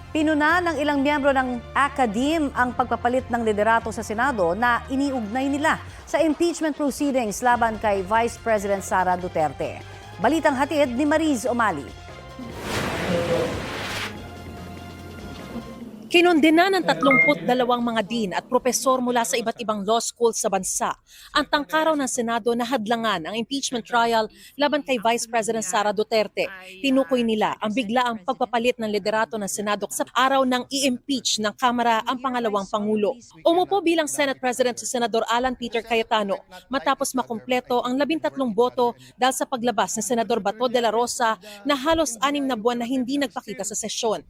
Pinuna ng ilang miyembro ng Akadim ang pagpapalit ng liderato sa Senado na iniugnay nila sa impeachment proceedings laban kay Vice President Sara Duterte. Balitang hatid ni Mariz Umali. Kinondena ng 32 mga dean at propesor mula sa iba't ibang law schools sa bansa ang tangkaraw ng Senado na hadlangan ang impeachment trial laban kay Vice President Sara Duterte. Tinukoy nila ang biglaang pagpapalit ng liderato ng Senado sa araw ng i-impeach ng Kamara ang pangalawang Pangulo. Umupo bilang Senate President si Senador Alan Peter Cayetano matapos makumpleto ang 13 boto dahil sa paglabas ni Senador Bato de la Rosa na halos 6 na buwan na hindi nagpakita sa sesyon.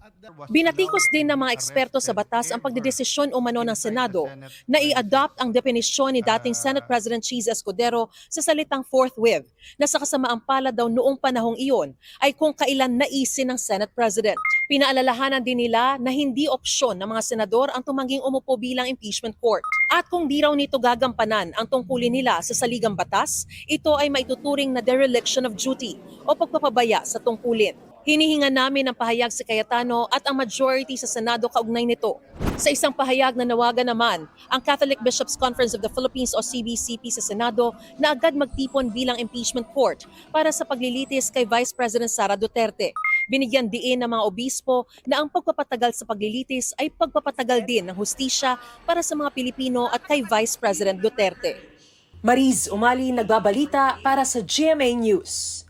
Binatikos din ng mga eksperto sa batas ang pagdedesisyon umano ng Senado na i-adopt ang definisyon ni dating Senate President Cheese Escudero sa salitang forthwith na sa kasamaang palad daw noong panahong iyon ay kung kailan naisin ng Senate President. Pinaalalahanan din nila na hindi opsyon ng mga senador ang tumangging umupo bilang impeachment court. At kung di raw nito gagampanan ang tungkulin nila sa saligang batas, ito ay maituturing na dereliction of duty o pagpapabaya sa tungkulin. Hinihinga namin ang pahayag si Cayetano at ang majority sa Senado kaugnay nito. Sa isang pahayag na nawagan naman ang Catholic Bishops' Conference of the Philippines o CBCP sa Senado na agad magtipon bilang impeachment court para sa paglilitis kay Vice President Sara Duterte. Binigyan diin ng mga obispo na ang pagpapatagal sa paglilitis ay pagpapatagal din ng hustisya para sa mga Pilipino at kay Vice President Duterte. Mariz Umali, nagbabalita para sa GMA News.